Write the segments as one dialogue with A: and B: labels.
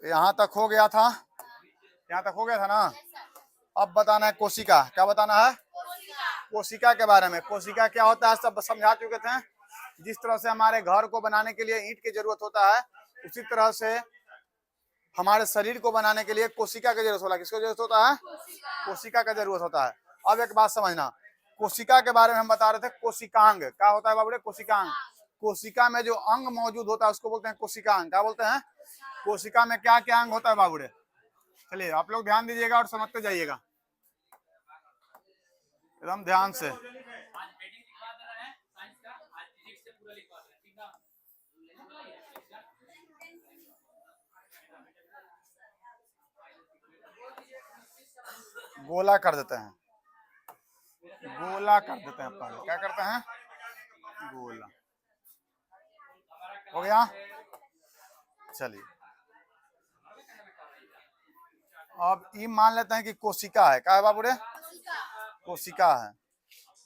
A: यहाँ तक हो गया था, यहाँ तक हो गया था ना। अब बताना है कोशिका। क्या बताना है? कोशिका के बारे में। कोशिका क्या होता है सब समझा चुके थे। जिस तरह से हमारे घर को बनाने के लिए ईंट की जरूरत होता है, उसी तरह से हमारे शरीर को बनाने के लिए कोशिका की जरूरत होता है। किसको जरूरत होता है? कोशिका का जरूरत होता है। अब एक बात समझना, कोशिका के बारे में हम बता रहे थे। कोशिकांग क्या होता है बाबू? कोशिकांग। कोशिका में जो अंग मौजूद होता है उसको बोलते हैं कोशिकांग। क्या बोलते हैं? कोशिका में क्या क्या अंग होता है बाबू? चलिए आप लोग ध्यान दीजिएगा और समझते जाइएगा एकदम ध्यान से। गोला कर देते हैं, गोला कर देते हैं। पहले क्या करते हैं? गोला। हो गया? चलिए अब ये मान लेते हैं कि कोशिका है। क्या है बाबू? कोशिका है।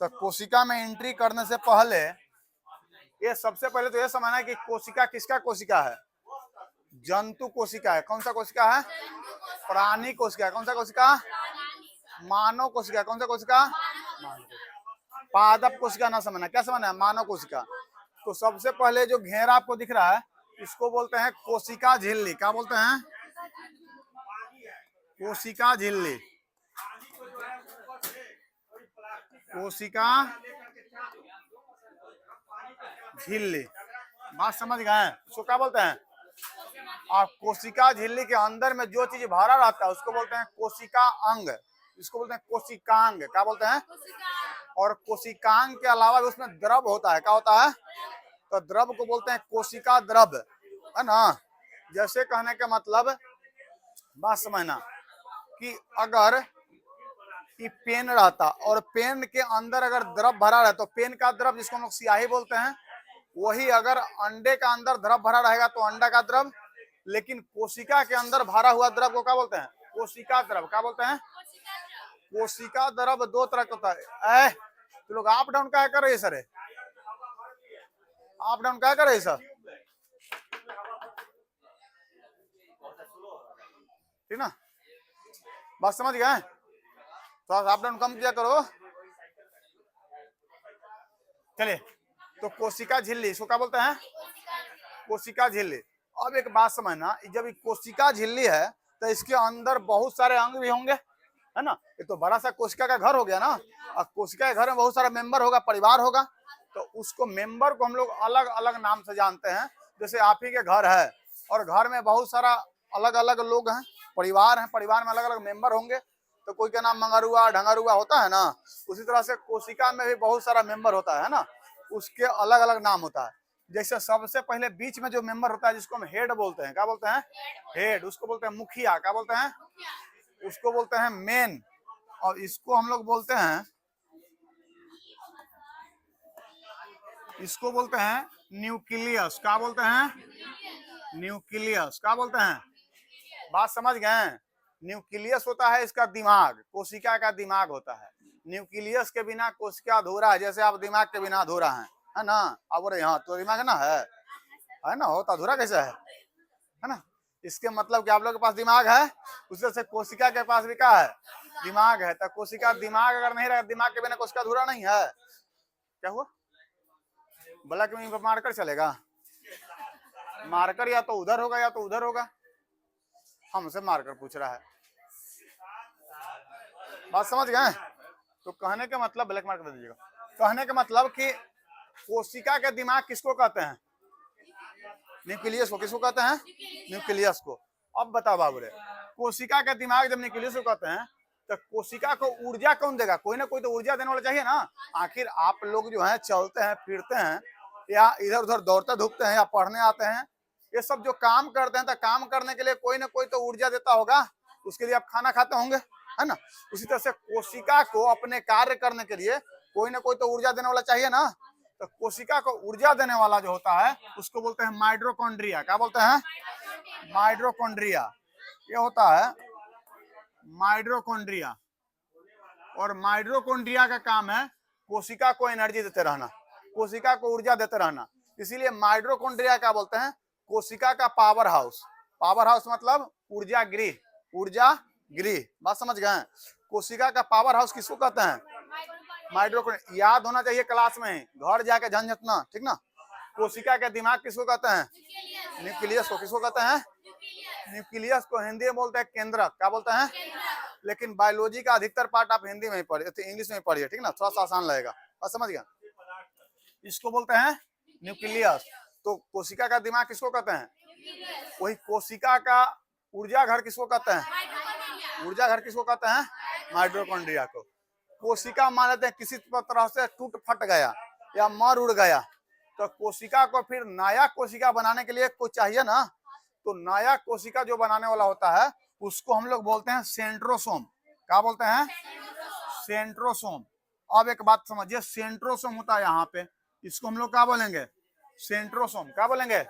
A: तो कोशिका में एंट्री करने से पहले ये सबसे पहले तो ये समझना है कि कोशिका किसका कोशिका है? जंतु कोशिका है। कौन सा कोशिका है? प्राणी कोशिका। कौन सा कोशिका? मानव कोशिका। कौन सा कोशिका? पादप कोशिका ना समझना। क्या समझना है? मानव कोशिका। तो सबसे पहले जो घेरा आपको दिख रहा है इसको बोलते हैं कोशिका झिल्ली। क्या बोलते हैं? कोशिका झिल्ली। कोशिका झिल्ली। बात समझ गए? इसको क्या बोलते हैं? और कोशिका झिल्ली के अंदर में जो चीज भरा रहता है उसको बोलते हैं कोशिका अंग। इसको बोलते हैं कोशिकांग। क्या बोलते हैं? और कोशिकांग के अलावा भी उसमें द्रव होता है। क्या होता है? तो द्रव को बोलते हैं कोशिका द्रव, है ना। जैसे कहने का मतलब, बात समझना कि अगर कि पेन रहता और पेन के अंदर अगर द्रव भरा रहे तो पेन का द्रव जिसको हम लोग स्याही बोलते हैं, वही अगर अंडे का अंदर द्रव भरा रहेगा तो अंडा का द्रव। लेकिन कोशिका के अंदर भरा हुआ द्रव को क्या बोलते हैं? कोशिका द्रव। क्या बोलते हैं? कोशिका द्रव दो तरह का होता है। तो लोग अप डाउन क्या कर रहे हैं सर? अप डाउन क्या कर रहे हैं सर? ठीक ना, बात समझ गए? थोड़ा अप डाउन कम किया करो। चलिए, तो कोशिका झिल्ली इसको क्या बोलते हैं? कोशिका झिल्ली। अब एक बात समझना, जब ये कोशिका झिल्ली है तो इसके अंदर बहुत सारे अंग भी होंगे, है ना। ये तो बड़ा सा कोशिका का घर हो गया ना। और कोशिका के घर में बहुत सारा मेंबर होगा, परिवार होगा। तो उसको मेंबर को हम लोग अलग अलग नाम से जानते हैं। जैसे आप ही के घर है और घर में बहुत सारा अलग अलग लोग हैं, परिवार हैं, परिवार में अलग अलग मेंबर होंगे। तो कोई का नाम मंगरुआ ढंगरुआ होता है ना, उसी तरह से कोशिका में भी बहुत सारा मेंबर होता है ना, उसके अलग अलग नाम होता है। जैसे सबसे पहले बीच में जो मेंबर होता है जिसको हम हेड बोलते हैं। क्या बोलते हैं? हेड। उसको बोलते हैं मुखिया। क्या बोलते हैं? उसको बोलते हैं मेन। और इसको हम लोग बोलते हैं, इसको बोलते हैं न्यूक्लियस। क्या बोलते हैं? न्यूक्लियस। क्या बोलते हैं? बात समझ गए? न्यूक्लियस होता है इसका दिमाग, कोशिका का दिमाग होता है। न्यूक्लियस के बिना कोशिका अधूरा है। जैसे आप दिमाग के बिना अधूरा है ना। अब बोले यहाँ तो दिमाग ना है ना, होता अधूरा कैसे है ना। इसके मतलब कि आप लोग के पास दिमाग है, उसी से कोशिका के पास भी क्या है? दिमाग है। तो कोशिका दिमाग अगर नहीं रहे, दिमाग के बिना कोशिका अधूरा नहीं है। क्या हुआ? ब्लैक में मारकर चलेगा? मारकर या तो उधर होगा या तो उधर होगा। हमसे मारकर पूछ रहा है, बात समझ गए? तो कहने का मतलब, ब्लैक मार्क दे दीजिएगा। कहने का मतलब कि कोशिका के दिमाग किसको कहते हैं? न्यूक्लियस को। किसको कहते हैं? न्यूक्लियस को। अब बताओ बाबू रे, कोशिका के दिमाग जब न्यूक्लियस को कहते हैं तो कोशिका को ऊर्जा कौन देगा? कोई ना कोई तो ऊर्जा देने वाला चाहिए ना। आखिर आप लोग जो है चलते हैं फिरते हैं या इधर उधर दौड़ते धूपते हैं या पढ़ने आते हैं, ये सब जो काम करते हैं तो काम करने के लिए कोई ना कोई तो ऊर्जा देता होगा। उसके लिए आप खाना खाते होंगे, है ना। उसी तरह से कोशिका को अपने कार्य करने के लिए कोई ना कोई तो ऊर्जा देने वाला चाहिए ना। तो कोशिका को ऊर्जा देने वाला जो होता है उसको बोलते हैं माइटोकॉन्ड्रिया। क्या बोलते हैं? माइटोकॉन्ड्रिया। ये होता है माइटोकॉन्ड्रिया। और माइटोकॉन्ड्रिया का काम है कोशिका को एनर्जी देते रहना, कोशिका को ऊर्जा देते रहना। इसीलिए माइटोकॉन्ड्रिया क्या बोलते हैं? कोशिका का पावर हाउस। पावर हाउस मतलब ऊर्जा गृह, ऊर्जा गृह, बात समझ गए। कोशिका का पावर हाउस किसको कहते हैं? माइटोकॉन्ड्रिया। याद होना चाहिए क्लास में, घर जाके झंझटना, ठीक ना। कोशिका के दिमाग किसको कहते हैं? न्यूक्लियस को। किसको कहते हैं? न्यूक्लियस को हिंदी में बोलते हैं केंद्रक। क्या बोलते हैं? लेकिन बायोलॉजी का अधिकतर पार्ट आप हिंदी में ही पढ़िए, तो इंग्लिश में ही पढ़िए, ठीक ना, थोड़ा सा आसान लगेगा। बस समझ गया। इसको बोलते हैं न्यूक्लियस। तो कोशिका का दिमाग किसको कहते हैं? वही कोशिका का ऊर्जा घर किसको कहते हैं? ऊर्जा घर किसको कहते हैं? माइटोकॉन्ड्रिया को। कोशिका मान लेते हैं किसी तरह से टूट फट गया या मर उड़ गया, तो कोशिका को फिर नया कोशिका बनाने के लिए कोई चाहिए ना, तो नया कोशिका जो बनाने वाला होता है उसको हम लोग बोलते हैं सेंट्रोसोम। क्या बोलते हैं? सेंट्रोसोम। अब एक बात समझिए, सेंट्रोसोम होता है यहाँ पे, इसको हम लोग क्या बोलेंगे? सेंट्रोसोम। क्या बोलेंगे?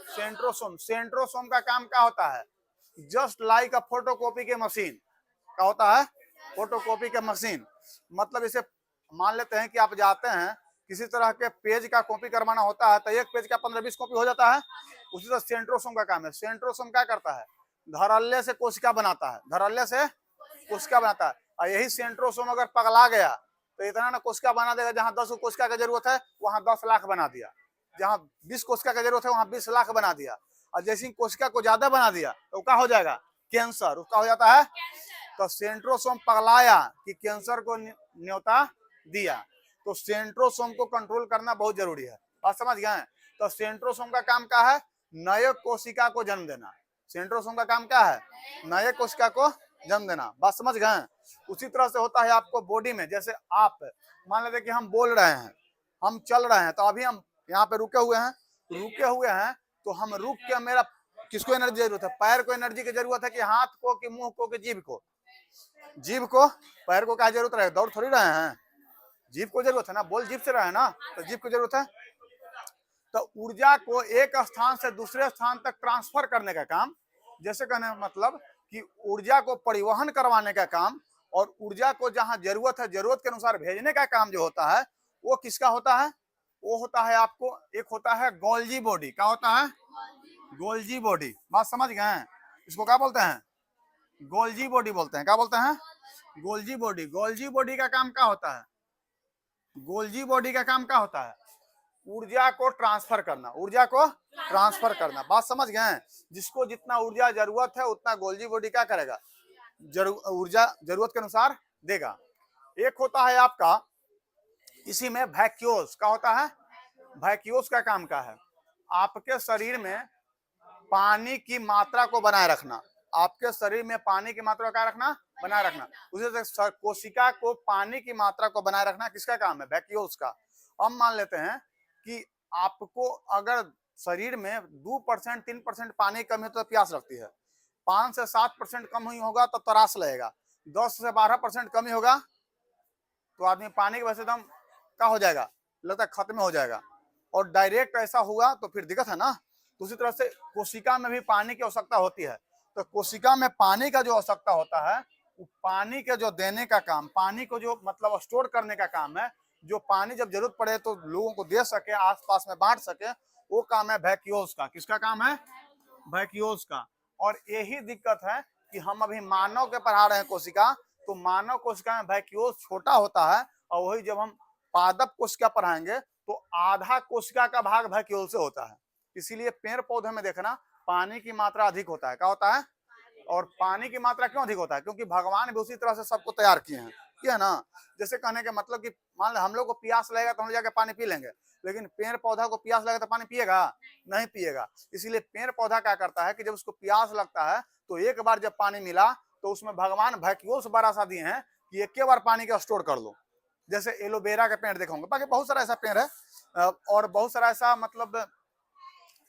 A: सेंट्रोसोम। सेंट्रोसोम का काम क्या होता है? जस्ट लाइक अ फोटोकॉपी के मशीन। क्या होता है? फोटोकॉपी के मशीन। मतलब इसे मान लेते हैं कि आप जाते हैं किसी तरह के पेज का कॉपी करवाना होता है, तो एक पेज का 15-20 कॉपी हो जाता है। उसी तरह सेंट्रोसोम का काम है। सेंट्रोसोम क्या करता है? धड़ल्ले से कोशिका बनाता है, धड़ल्ले से कोशिका बनाता है। और यही सेंट्रोसोम अगर पगला गया तो इतना ना कोशिका बना देगा, जहां 10 कोशिका की जरूरत है वहां 10 लाख बना दिया, जहां 20 कोशिका की जरूरत है वहां 20 लाख बना दिया। और जैसी कोशिका को ज्यादा बना दिया तो क्या हो जाएगा? कैंसर। उसका हो जाता है। तो सेंट्रोसोम पगलाया कि कैंसर को न्योता दिया। तो सेंट्रोसोम को कंट्रोल करना बहुत जरूरी है। बात समझ गए? तो सेंट्रोसोम का काम क्या है? नए कोशिका को जन्म देना। सेंट्रोसोम का काम क्या है? नए कोशिका को जन्म देना। बात समझ गए? उसी तरह से होता है आपको बॉडी में। जैसे आप मान लेते कि हम बोल रहे हैं, हम चल रहे हैं, तो अभी हम यहाँ पे रुके हुए हैं, तो हम रुक के, मेरा किसको एनर्जी जरूरत है? पैर को एनर्जी की जरूरत है कि हाथ को, कि मुंह को, कि जीभ को? जीभ को। पैर को क्या जरूरत है? दौड़ थोड़ी रहे हैं, जीभ को जरूरत है ना, बोल जीभ से रहे ना, तो जीभ को जरूरत है। तो ऊर्जा को एक स्थान से दूसरे स्थान तक ट्रांसफर करने का काम, जैसे कहने मतलब कि ऊर्जा को परिवहन करवाने का काम, और ऊर्जा को जहां जरूरत है जरूरत के अनुसार भेजने का काम जो होता है वो किसका होता है? वो होता है आपको, एक होता है गोल्जी बॉडी। क्या होता है? Golgi body. बात समझ गए? इसको क्या बोलते हैं? गोल्जी बॉडी बोलते हैं। क्या बोलते हैं? Golgi body. गोल्जी बॉडी का काम क्या होता है? गोल्जी बॉडी का काम क्या होता है? ऊर्जा को ट्रांसफर करना, ऊर्जा को ट्रांसफर करना। बात समझ गए? जिसको जितना ऊर्जा जरूरत है उतना गोल्जी बॉडी क्या करेगा? ऊर्जा जरूरत के अनुसार देगा। एक होता है आपका इसी में वैक्यूल्स। क्या होता है? वैक्यूल्स का काम क्या है? आपके शरीर में पानी की मात्रा को बनाए रखना। आपके शरीर में पानी की मात्रा क्या रखना? बनाए रखना। उसी तरह कोशिका को पानी की मात्रा को बनाए रखना किसका काम है? वैक्यूल्स का। अब मान लेते हैं कि आपको अगर शरीर में 2% 3% पानी कम है तो प्यास लगती है, 5 से 7% कम हुई होगा तो तरास लगेगा, 10 से 12% कमी होगा तो आदमी पानी की वजह से एकदम क्या हो जाएगा? लगता है खत्म हो जाएगा। और डायरेक्ट ऐसा हुआ तो फिर दिक्कत है ना। तो उसी तरह से कोशिका में भी पानी की आवश्यकता होती है। तो कोशिका में पानी का जो आवश्यकता होता है वो पानी के जो देने का काम, पानी को जो मतलब स्टोर करने का काम है, जो पानी जब जरूरत पड़े तो लोगों को दे सके, आसपास में बांट सके, वो काम है वैक्यूल्स का। किसका काम है? वैक्यूल्स का। और यही दिक्कत है कि हम अभी मानव के पढ़ा रहे हैं कोशिका, तो मानव कोशिका में वैक्यूल्स छोटा होता है, और वही जब हम पादप कोशिका पढ़ाएंगे तो आधा कोशिका का भाग वैक्यूल से होता है। इसीलिए पेड़ पौधे में देखना पानी की मात्रा अधिक होता है। क्या होता है? और पानी की मात्रा क्यों अधिक होता है? क्योंकि भगवान भी उसी तरह से सबको तैयार किए हैं, ठीक है ना। जैसे कहने के मतलब कि मान लो हम लोग को प्यास लगेगा तो हम जाके पानी पी लेंगे, लेकिन पेड़ पौधा को प्यास लगेगा तो पानी पिएगा? नहीं पिएगा। इसीलिए पेड़ पौधा क्या करता है कि जब उसको प्यास लगता है तो एक बार जब पानी मिला तो उसमें भगवान वैक्यूल्स बड़ा सा दिए हैं कि एक बार पानी का स्टोर कर लो। जैसे एलोवेरा के पेड़ देखोगे, बाकी बहुत सारा ऐसा पेड़ है, और बहुत सारा ऐसा मतलब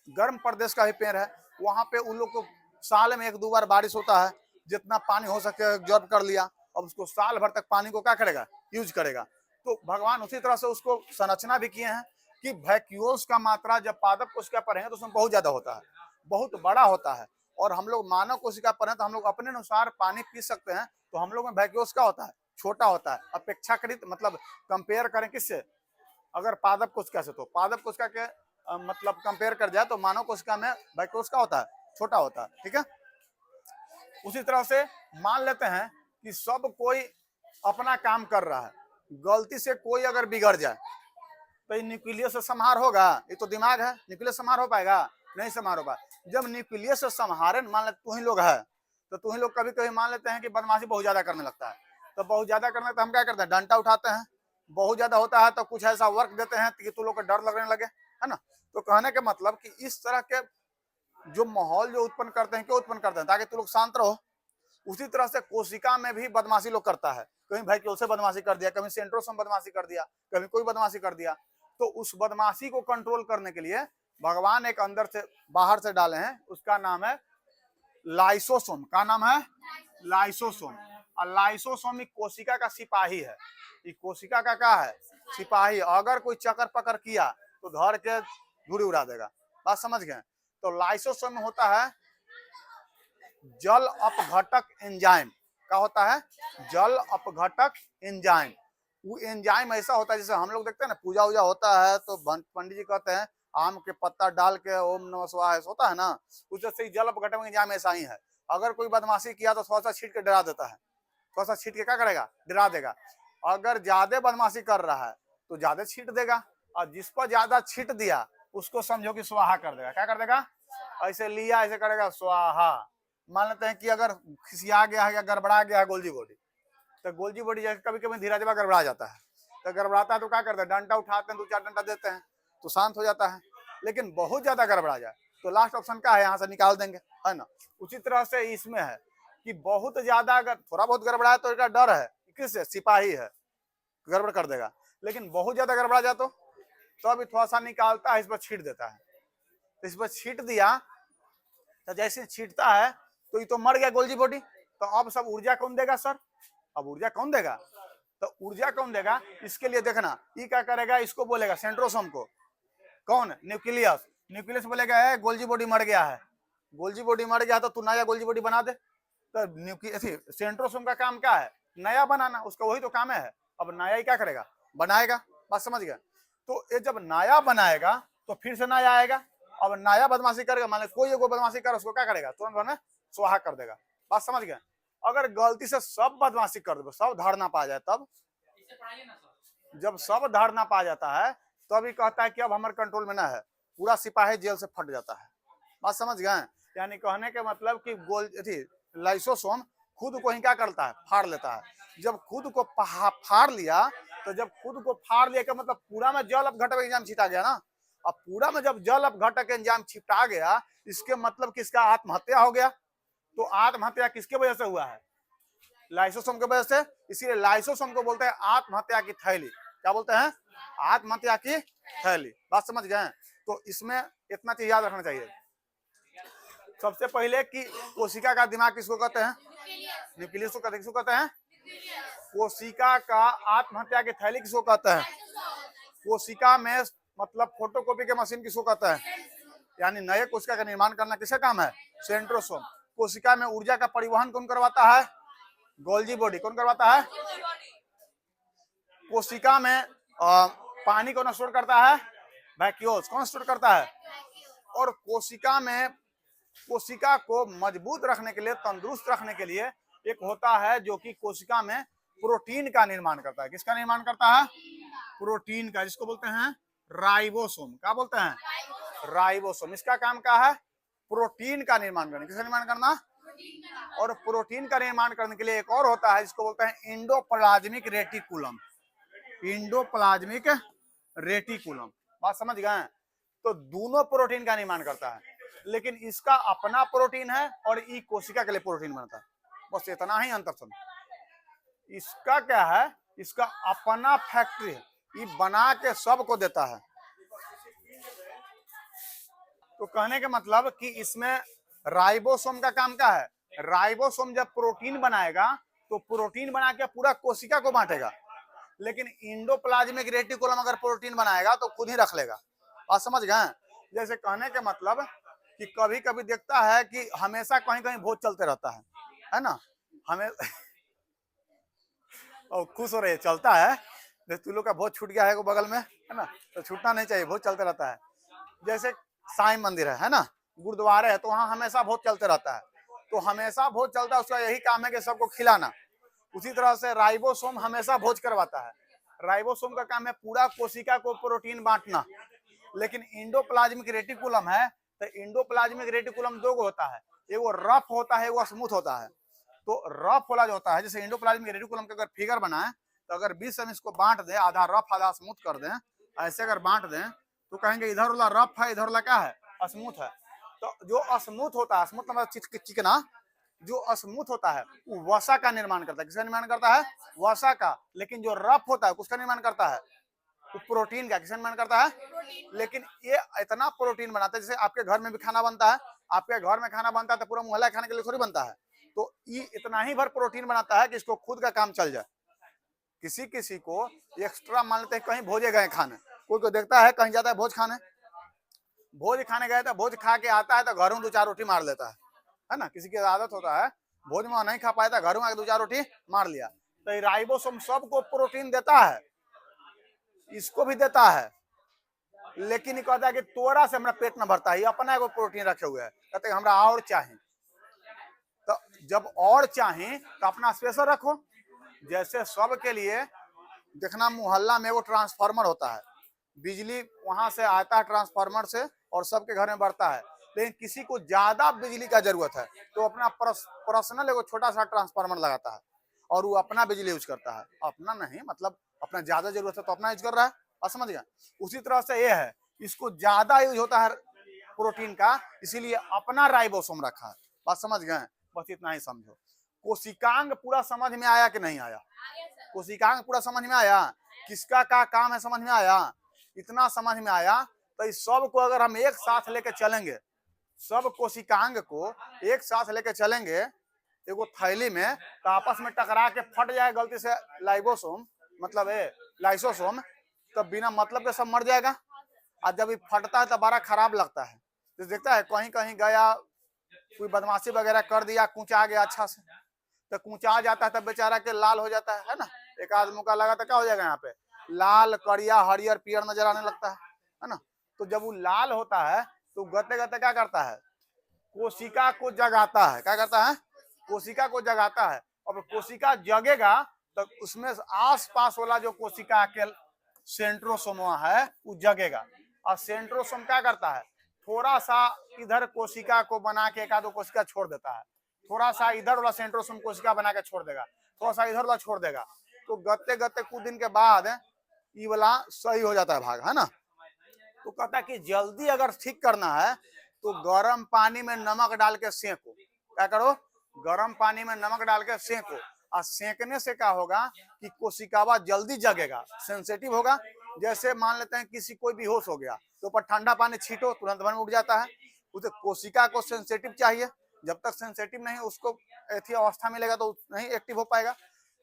A: गर्म प्रदेश का भी पेड़ है, वहां पे उन लोग को साल में 1-2 बार बारिश होता है, जितना पानी हो सके ऑब्जर्व कर लिया, अब उसको साल भर तक पानी को क्या करेगा? यूज करेगा। तो भगवान उसी तरह से उसको संरचना भी किए हैं कि वैक्यूल्स का मात्रा जब पादप कोशिका पर है तो उसमें बहुत ज्यादा होता है, बहुत बड़ा होता है। और हम लोग मानव कोशिका पर है तो हम लोग अपने अनुसार पानी पी सकते हैं, तो हम लोग में वैक्यूल्स का होता है, छोटा होता है अपेक्षाकृत। मतलब कंपेयर करें किससे? अगर पादप कोशिका से, तो पादप कोशिका के मतलब कंपेयर कर जाए तो मानव कोशिका में वैक्यूल्स का होता है छोटा होता है, ठीक है। उसी तरह से मान लेते हैं कि सब कोई अपना काम कर रहा है, गलती से कोई अगर बिगड़ जाए तो ये न्यूक्लियस से संहार होगा? ये तो दिमाग है, न्यूक्लियस संहार हो पाएगा? नहीं संहार हो पाएगा। जब न्यूक्लियस से संहारे, मान लेते तू ही लोग है, तो तू ही लोग कभी कभी मान लेते हैं कि बदमाशी बहुत ज्यादा करने लगता है, तो बहुत ज्यादा करने तो हम क्या करते हैं, डंडा उठाते हैं। बहुत ज्यादा होता है तो कुछ ऐसा वर्क देते हैं कि तू लोग को डर लगने लगे, है ना। तो कहने के मतलब कि इस तरह के जो माहौल जो उत्पन्न करते हैं, क्यों उत्पन्न करते हैं? ताकि तू लोग शांत रहो। उसी तरह से कोशिका में भी बदमाशी लोग करता है, कहीं वैक्यूल से बदमाशी कर दिया, कभी सेंट्रोसोम बदमाशी कर दिया, कभी कोई बदमाशी कर दिया। तो उस बदमाशी को कंट्रोल करने के लिए भगवान एक अंदर से बाहर से डाले हैं, उसका नाम है लाइसोसोम। का नाम है? लाइसोसोम। और लाइसोसोम एक कोशिका का सिपाही है। ये कोशिका का क्या है? सिपाही। अगर कोई चक्कर पकड़ किया तो धर के धूड़ी उड़ा देगा। बात समझ गए? तो लाइसोसोम में होता है जल अपघटक एंजाइम। क्या होता है? जल अपघटक एंजाइम। वो एंजाइम ऐसा होता है, जैसे हम लोग देखते हैं ना, पूजा वूजा होता है तो पंडित जी कहते हैं आम के पत्ता डाल के ओम नमः शिवाय होता है ना, उस से जल अपघटक एंजाइम ऐसा ही है। अगर कोई बदमाशी किया तो थोड़ा सा छीट के डरा देता है, थोड़ा सा छीट के क्या करेगा? डरा देगा। अगर ज्यादा बदमाशी कर रहा है तो ज्यादा छीट देगा, और जिस पर ज्यादा छीट दिया उसको समझो कि स्वाहा कर देगा। क्या कर देगा? ऐसे लिया ऐसे करेगा, स्वाहा। मान लेते हैं कि अगर खिसिया गया है या गड़बड़ा गया है गोल्जी बॉडी, तो गोल्जी बॉडी जैसे कभी कभी धीरे धीरे गड़बड़ा जाता है, तो गड़बड़ाता है तो क्या करते हैं? डंडा उठाते हैं, 2-4 डंडा देते हैं तो शांत हो जाता है। लेकिन बहुत ज्यादा गड़बड़ा जाए तो लास्ट ऑप्शन क्या है? यहाँ से निकाल देंगे, है ना। उसी तरह से इसमें है कि बहुत ज्यादा अगर थोड़ा बहुत गड़बड़ा है तो इसका डर है, किससे? सिपाही है, गड़बड़ कर देगा। लेकिन बहुत ज्यादा गड़बड़ा जाए तो अभी थोड़ा सा निकालता है, इस पर छीट देता है। तो इस पर छीट दिया तो जैसे छीटता है तो ये तो मर गया गोल्जी बॉडी। तो अब सब ऊर्जा कौन देगा सर? अब ऊर्जा कौन देगा? तो ऊर्जा कौन देगा? इसके लिए देखना, ये क्या करेगा? इसको बोलेगा सेंट्रोसोम को। कौन? न्यूक्लियस। न्यूक्लियस बोलेगा है गोल्जी बॉडी मर गया है, गोल्जी बॉडी मर गया तो तू नया गोल्जी बॉडी बना दे। तो न्यूक्लियस सेंट्रोसोम का काम क्या है? नया बनाना, उसका वही तो काम है। अब नया ही क्या करेगा? बनाएगा। बात समझ गया? तो ये जब नया बनाएगा तो फिर से नया आएगा। अब नया बदमाशी करेगा, मान लो कोई एगो बदमाशी कर, उसको क्या करेगा? तुरंत बने स्वाहा कर देगा। बात समझ गए? अगर गलती से सब बदमाशी कर दो, सब धार ना पा जाए, तब जब सब धार ना पा जाता है तो अभी कहता है कि अब हमारे कंट्रोल में ना है, पूरा सिपाही जेल से फट जाता है। बात समझ गए? यानी कहने के मतलब कि लाइसोसोम खुद को ही क्या करता है? फाड़ लेता है। जब खुद को फाड़ लिया, तो जब खुद को फाड़ लिया का मतलब पूरा में जल अपघटक एंजाइम छिटा गया ना। अब पूरा में जब जल अपघटक एंजाइम छिटा गया, इसके मतलब किसका? आत्महत्या हो गया। तो आत्महत्या किसके वजह से हुआ है? लाइसोसोम की वजह से। इसीलिए लाइसोसोम को बोलते हैं आत्महत्या की थैली। क्या बोलते हैं? आत्महत्या की थैली। बात समझ गए? तो इसमें इतना चीज याद रखना चाहिए। सबसे पहले कि कोशिका का दिमाग किसको कहते हैं? न्यूक्लियस को कहते हैं। किसको कहते हैं? कोशिका का आत्महत्या की थैली किसको कहते हैं? कोशिका में मतलब फोटोकॉपी के मशीन किसको कहते हैं? यानी नए कोशिका का निर्माण करना किसका काम है? सेंट्रोसोम। कोशिका में ऊर्जा का परिवहन कौन करवाता है? Golgi body. कौन करवाता है? कोशिका में पानी कौन स्टोर करता है? वैक्यूल्स। कौन स्टोर करता है? और कोशिका में कोशिका को मजबूत रखने के लिए, तंदुरुस्त रखने के लिए एक होता है जो कि कोशिका में प्रोटीन का निर्माण करता है। किसका निर्माण करता है? प्रोटीन का, जिसको बोलते हैं राइबोसोम। क्या बोलते हैं? राइबोसोम। इसका काम क्या है? प्रोटीन का निर्माण करना। किसका निर्माण करना? और प्रोटीन का निर्माण करने के लिए एक और होता है जिसको बोलते हैं एंडोप्लाज्मिक रेटिकुलम। Endoplasmic reticulum. बात समझ गए? तो दोनों प्रोटीन का निर्माण करता है, लेकिन इसका अपना प्रोटीन है और ई कोशिका के लिए प्रोटीन बनता है। बस इतना ही अंतर समझ। इसका क्या है? इसका अपना फैक्ट्री है, ये बना के सबको देता है। तो कहने के मतलब कि इसमें राइबोसोम का काम क्या है? राइबोसोम जब प्रोटीन बनाएगा तो प्रोटीन बना के पूरा कोशिका को बांटेगा, लेकिन एंडोप्लाज्मिक रेटिकुलम अगर प्रोटीन बनाएगा तो खुद ही रख लेगा। आप समझ गए? जैसे कहने के मतलब कि कभी कभी देखता है कि हमेशा कहीं कहीं भोज चलते रहता है ना। हमें और खुश हो रहे चलता है, जैसे तू लोग का भोज छूट गया है वो बगल में, है ना, तो छूटना नहीं चाहिए, भोज चलते रहता है। जैसे साईं मंदिर है ना, गुरुद्वारे है तो वहाँ हमेशा भोज चलते रहता है, तो हमेशा भोज चलता है, उसका यही काम है कि सबको खिलाना। उसी तरह से राइबोसोम हमेशा भोज करवाता है। राइबोसोम का काम है पूरा कोशिका को प्रोटीन बांटना। लेकिन इंडोप्लाज्मिक रेटिकुलम है, तो इंडोप्लाज्मिक रेटिकुलम दो होता है, एगो रफ होता है, एगो स्मूथ होता है। तो रफ वाला जो होता है, जैसे इंडोप्लाज्मिक रेटिकुलम का अगर फिगर बनाए तो अगर 20 में इसको बांट दें, आधा रफ आधा स्मूथ कर दें, ऐसे अगर बांट दें तो कहेंगे इधर वाला रफ है, इधर वाला क्या है, स्मूथ है। तो जो स्मूथ होता है, स्मूथ मतलब चिकना, जो स्मूथ होता है वो वसा का निर्माण करता है। किसका निर्माण करता है? वसा का। लेकिन जो रफ होता है उसका निर्माण करता है वो प्रोटीन का। किसका निर्माण करता है? लेकिन ये इतना प्रोटीन बनाता है, जैसे आपके घर में भी खाना बनता है, आपके घर में खाना बनता है तो पूरा मोहल्ला खाने के लिए थोड़ी बनता है। तो ये इतना ही भर प्रोटीन बनाता है कि इसको खुद का काम चल जाए। किसी किसी को एक्स्ट्रा मान लेते हैं, कहीं भोजे गए खाने, कोई को देखता है कहीं जाता है भोज खाने, भोज खाने गए तो भोज खा के आता है तो घरों 2-4 रोटी मार लेता है ना। किसी की आदत होता है भोज में नहीं खा पाया था, घरों आके 2-4 रोटी मार लिया। तो राइबोसोम सबको प्रोटीन देता है, इसको भी देता है, लेकिन कहता है कि तोरा से हमारा पेट न भरता है, अपना एगो प्रोटीन रखे हुए है, कहते हैं हमरा और चाहिए। तो जब और चाहिए तो अपना स्पेशल रखो। जैसे सबके लिए देखना, मोहल्ला में वो ट्रांसफार्मर होता है, बिजली वहां से आता है ट्रांसफार्मर से और सबके घर में बढ़ता है। लेकिन किसी को ज्यादा बिजली का जरूरत है तो अपना पर्सनल एगो छोटा सा ट्रांसफार्मर लगाता है और वो अपना बिजली यूज करता है। अपना नहीं मतलब अपना ज्यादा जरूरत है तो अपना यूज कर रहा है, आप समझ गए। उसी तरह से ये है, इसको ज्यादा यूज होता है प्रोटीन का, इसीलिए अपना राइबोसोम रखा है। बात समझ गए? बस इतना ही समझो। कोशिकांग पूरा समझ में आया कि नहीं आया? कोशिकांग पूरा समझ में आया, किसका क्या काम है समझ में आया? इतना समझ में आया तो इस सब को अगर हम एक साथ लेके चलेंगे, सब कोशिकांग को एक साथ लेके चलेंगे एगो थैली में, तो आपस में टकरा के फट जाए गलती से लाइबोसोम, मतलब लाइसोसोम, तो बिना मतलब के सब मर जाएगा। और जब ये फटता है तो बड़ा खराब लगता है। तो देखता है कहीं कहीं गया, कोई बदमाशी वगैरह कर दिया, कूचा गया अच्छा से, तो कूचा जाता है तब बेचारा के लाल हो जाता है ना। एक आदमी का लगा तो क्या हो जाएगा, यहाँ पे लाल करिया हरियर पियर नजर आने लगता है ना। तो जब वो लाल होता है तो गते गते क्या करता है, कोशिका को जगाता है। क्या करता है? कोशिका को जगाता है। और कोशिका जगेगा तो उसमें आस पास वाला जो कोशिका के सेंट्रोसोमा है वो जगेगा। और सेंट्रोसोम क्या करता है, थोड़ा सा इधर कोशिका को बना के एक आधो कोशिका छोड़ देता है, थोड़ा सा इधर वाला सेंट्रोसोम कोशिका बना के छोड़ देगा, थोड़ा सा इधर वाला छोड़ देगा। तो गते गते कुछ दिन के बाद ये वाला सही हो जाता है भाग, है ना। तो कहता है कि जल्दी अगर ठीक करना है तो गर्म पानी में नमक डाल के सेको। क्या करो? गर्म पानी में नमक डाल के सेको। और सेकने से क्या होगा कि कोशिकावा जल्दी जगेगा, सेंसिटिव होगा। जैसे मान लेते हैं किसी कोई बेहोश हो गया तो ऊपर ठंडा पानी छीटो, तुरंत बन उठ जाता है। उसे कोशिका को सेंसिटिव चाहिए, जब तक सेंसिटिव नहीं उसको ऐसी अवस्था मिलेगा तो नहीं एक्टिव हो पाएगा।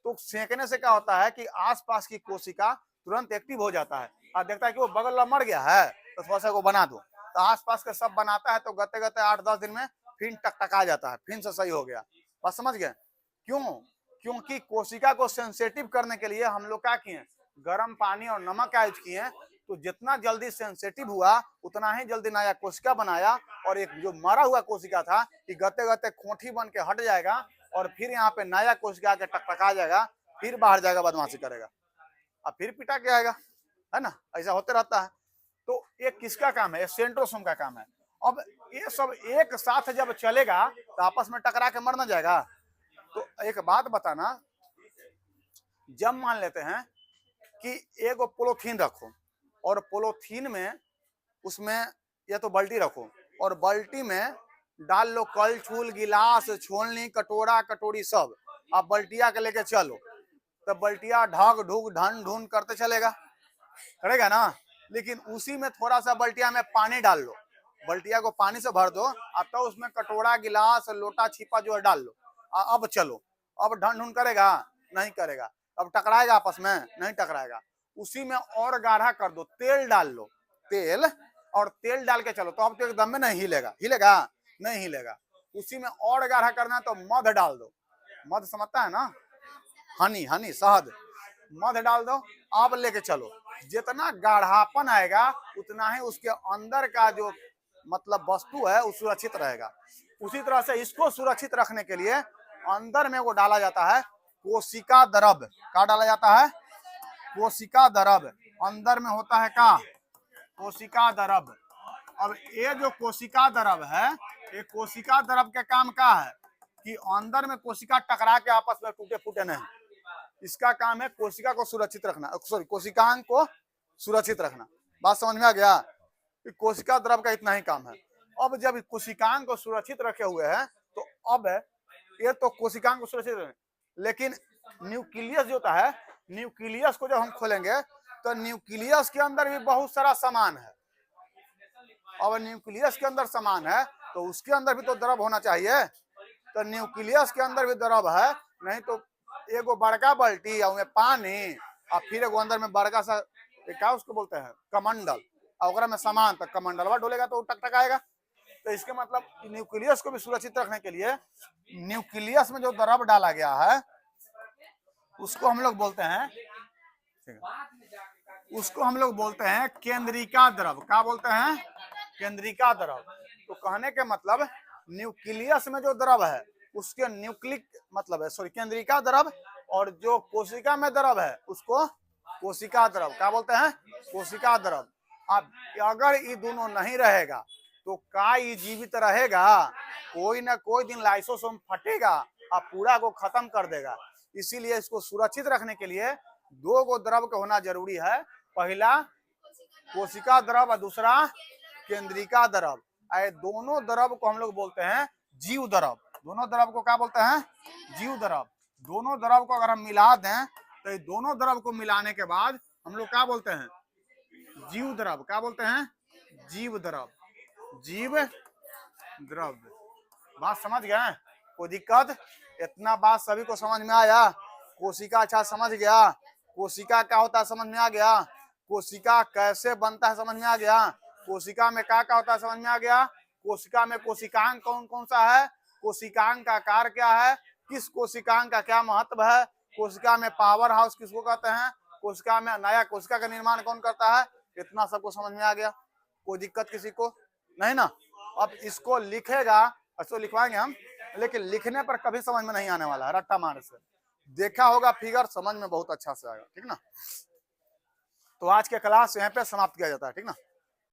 A: तो सेकने से क्या होता है कि आसपास की कोशिका तुरंत एक्टिव हो जाता है और देखता है कि वो बगल वाला मर गया है तो थोड़ा सा को बना दो, तो आसपास के सब बनाता है। तो गते गते 8-10 दिन में फिर टकटका जाता है, फिर से सही हो गया। बस समझ गए क्यों? क्योंकि कोशिका को सेंसिटिव करने के लिए हम लोग क्या किए, गर्म पानी और नमक का यूज किए। तो जितना जल्दी सेंसिटिव हुआ उतना ही जल्दी नया कोशिका बनाया। और एक जो मरा हुआ कोशिका था कि गते गते खोटी बन के हट जाएगा और फिर यहाँ पे नया कोशिका के टकटका जाएगा, फिर बाहर जाएगा, बदमाशी करेगा और फिर पिटा के आएगा, है ना। ऐसा होते रहता है। तो ये किसका काम है? ये सेंट्रोसोम का काम है। अब ये सब एक साथ जब चलेगा तो आपस में टकरा के मर ना जाएगा। तो एक बात बताना, जब मान लेते हैं कि एगो पोलोथीन रखो और पोलोथीन में उसमें या तो बाल्टी रखो और बाल्टी में डाल लो कल छूल गिलास छोलनी कटोरा कटोरी सब, आप बल्टिया के लेके चलो, तो बल्टिया ढक ढुक ढन ढून करते चलेगा, करेगा ना। लेकिन उसी में थोड़ा सा बल्टिया में पानी डाल लो, बल्टिया को पानी से भर दो, अब तो उसमें कटोरा गिलास लोटा छिपा जो है डाल लो, अब चलो, अब ढन ढून करेगा? नहीं करेगा। अब टकराएगा आपस में? नहीं टकराएगा। उसी में और गाढ़ा कर दो, तेल डाल लो, तेल और तेल डाल के चलो, तो अब तो एकदम में नहीं हिलेगा, हिलेगा नहीं हिलेगा। उसी में और गाढ़ा करना है तो मध डाल दो, मध समझता है ना, हनी हनी शहद, मध डाल दो, अब लेके चलो। जितना गाढ़ापन आएगा उतना ही उसके अंदर का जो मतलब वस्तु है वो सुरक्षित रहेगा। उसी तरह से इसको सुरक्षित रखने के लिए अंदर में वो डाला जाता है कोशिका द्रव। क्या डाला जाता है? कोशिका द्रव। अंदर में होता है क्या? कोशिका द्रव। अब ये जो कोशिका द्रव है, ये कोशिका द्रव के काम क्या है कि अंदर में कोशिका टकरा के आपस में टूटे फूटे नहीं। इसका काम है कोशिका को सुरक्षित रखना, सॉरी कोशिकांग को सुरक्षित रखना। बात समझ में आ गया? कोशिका द्रव का इतना ही काम है। अब जब कोशिकांग को सुरक्षित रखे हुए हैं तो अब ये तो कोशिकांग को सुरक्षित रखें, लेकिन न्यूक्लियस जो होता है, न्यूक्लियस को जब हम खोलेंगे तो न्यूक्लियस के अंदर भी बहुत सारा सामान है। अब न्यूक्लियस के अंदर सामान है तो उसके अंदर भी तो द्रव होना चाहिए। तो न्यूक्लियस के अंदर भी द्रव है, नहीं तो एगो बड़का बाल्टी और में पानी और फिर एगो अंदर में बड़का सा क्या उसको बोलते हैं कमंडल, और में सामान, तो कमंडलवा डोलेगा तो टकटकाएगा। तो इसके मतलब न्यूक्लियस को भी सुरक्षित रखने के लिए न्यूक्लियस में जो द्रव डाला गया है उसको हम लोग बोलते हैं, उसको हम लोग बोलते हैं केंद्रिका द्रव। क्या बोलते हैं? केंद्रिका द्रव। तो कहने के मतलब न्यूक्लियस में जो द्रव है उसके न्यूक्लिक मतलब है, सॉरी केंद्रिका द्रव, और जो कोशिका में द्रव है उसको कोशिका द्रव। क्या बोलते हैं? कोशिका द्रव। अब अगर ये दोनों नहीं रहेगा तो का ये जीवित रहेगा? कोई ना कोई दिन लाइसोसोम फटेगा और पूरा को खत्म कर देगा। इसीलिए इसको सुरक्षित रखने के लिए दो गो द्रव का होना जरूरी है। पहला कोशिका द्रव और दूसरा केंद्रिका द्रव। दोनों द्रव को हम लोग बोलते हैं जीव द्रव। दोनों द्रव को क्या बोलते हैं? जीव द्रव। दोनों द्रव को अगर हम मिला दें तो ये दोनों द्रव को मिलाने के बाद हम लोग क्या बोलते हैं? जीव द्रव। क्या बोलते हैं? जीव द्रव। जीव द्रव। बात समझ गए? कोई दिक्कत? इतना बात सभी को समझ में आया? कोशिका अच्छा समझ गया? कोशिका क्या होता है समझ में आ गया? कोशिका कैसे बनता है समझ में आ गया? कोशिका में क्या क्या होता है समझ में आ गया? कोशिका में कोशिकांग कौन कौन सा है? कोशिकांग का आकार क्या है? किस कोशिकांग का क्या महत्व है? कोशिका में पावर हाउस किसको कहते हैं? कोशिका में नया कोशिका का निर्माण कौन करता है? इतना सबको समझ में आ गया? कोई दिक्कत किसी को नहीं ना? अब इसको लिखेगा, इसको लिखवाएंगे हम, लेकिन लिखने पर कभी समझ में नहीं आने वाला है रट्टा मारने से। देखा होगा फिगर, समझ में बहुत अच्छा से आएगा। ठीक ना? तो आज के क्लास यहाँ पे समाप्त किया जाता है। ठीक ना?